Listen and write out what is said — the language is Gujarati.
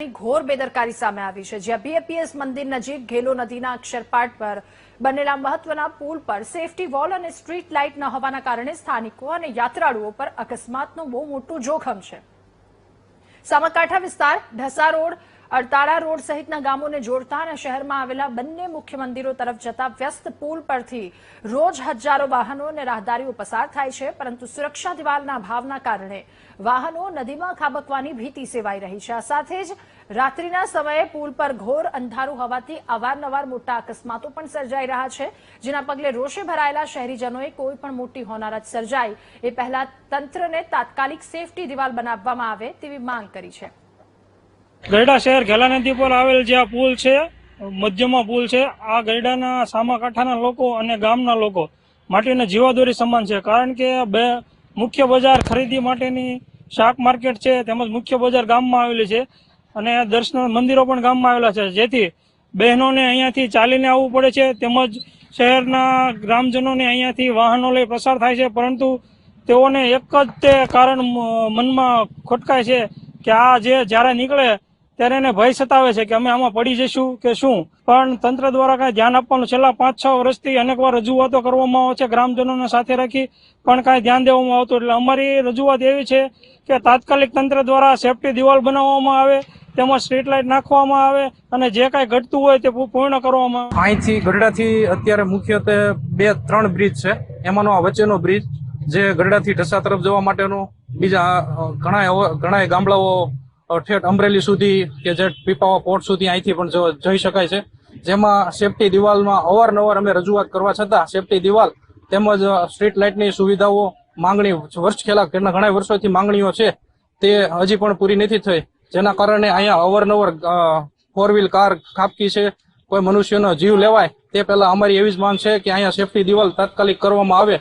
અધિકારીઓની ઘોર બેદરકારી સામે આવી છે, જ્યાં બીએપીએસ મંદિર નજીક ઘેલો નદીના અક્ષરપાટ પર બનેલા મહત્વના પુલ પર સેફટી વોલ અને સ્ટ્રીટ લાઇટ ન હોવાના કારણે સ્થાનિકો અને યાત્રાળુઓ પર અકસ્માતનું બહુ મોટું જોખમ છે। સાબરકાંઠા વિસ્તાર, ઢસા રોડ, અડતાળા રોડ સહિતના ગામોને જોડતા અને શહેરમાં આવેલા બંને મુખ્ય મંદિરો તરફ જતા વ્યસ્ત પુલ પરથી રોજ હજારો વાહનો અને રાહદારીઓ પસાર થાય છે, પરંતુ સુરક્ષા દિવાલના અભાવના કારણે વાહનો નદીમાં ખાબકવાની ભીતિ સેવાઈ રહી છે। આ સાથે જ રાત્રિના સમયે પુલ પર ઘોર અંધારું હોવાથી અવારનવાર મોટા અકસ્માતો પણ સર્જાઈ રહ્યા છે, જેના પગલે રોષે ભરાયેલા શહેરીજનોએ કોઈ પણ મોટી હોનારત સર્જાય એ પહેલા તંત્રને તાત્કાલિક સેફટી દિવાલ બનાવવામાં આવે તેવી માંગ કરી છે। ગરડા શહેર ઘેલા નદી પર આવેલ જે આ પુલ છે, મધ્યમાં પુલ છે, આ ગરડાના સામાકાંઠાના લોકો અને ગામના લોકો માટેના જીવાદોરી સમાન છે, કારણ કે બે મુખ્ય બજાર ખરીદી માટેની શાક માર્કેટ છે, તેમજ મુખ્ય બજાર ગામમાં આવેલી છે અને દર્શન મંદિરો પણ ગામમાં આવેલા છે, જેથી બહેનોને અહીંયાથી ચાલીને આવવું પડે છે, તેમજ શહેરના ગ્રામજનોને અહીંયાથી વાહનો લઈ પસાર થાય છે, પરંતુ તેઓને એક જ તે કારણ મનમાં ખોટકાય છે કે આ જે જ્યારે નીકળે ત્યારે એને ભય સતાવે છે કે અમે આમાં પડી જઈશું કે શું, પણ તંત્ર દ્વારા કાંઈ ધ્યાન આપવાનું છેલ્લા 5-6 વર્ષથી અનેકવાર રજૂઆતો કરવામાં આવે છે ગ્રામજનોને સાથે રાખી, પણ કાંઈ ધ્યાન દેવામાં આવતું। એટલે અમારી રજૂઆત એવી છે કે તાત્કાલિક તંત્ર દ્વારા સેફટી દિવાલ બનાવવામાં આવે, તેમજ સ્ટ્રીટ લાઇટ નાખવામાં આવે અને જે કાંઈ ઘટતું હોય તે પૂર્ણ કરવામાં આવે। અહીંથી ગરડાથી અત્યારે મુખ્યત્વે 2-3 બ્રિજ છે, એમાંનો આ વચ્ચેનો બ્રિજ જે ગરડાથી ઢસા તરફ જવા માટેનો, બીજા ઘણા ગામડાઓ ઠેઠ અમરેલી સુધી કે જે પીપાવા પોર્ટ સુધી અહીંથી પણ જઈ શકાય છે, જેમાં સેફટી દિવાલમાં અવારનવાર અમે રજૂઆત કરવા છતાં સેફટી દિવાલ તેમજ સ્ટ્રીટ લાઇટની સુવિધાઓ માંગણી ઘણા વર્ષોથી માંગણીઓ છે તે હજી પણ પૂરી નથી થઈ, જેના કારણે અહીંયા અવારનવાર 4 કાર ખાબકી છે, કોઈ મનુષ્યનો જીવ લેવાય તે પહેલા અમારી એવી જ માંગ છે કે અહીંયા સેફટી દિવાલ તાત્કાલિક કરવામાં આવે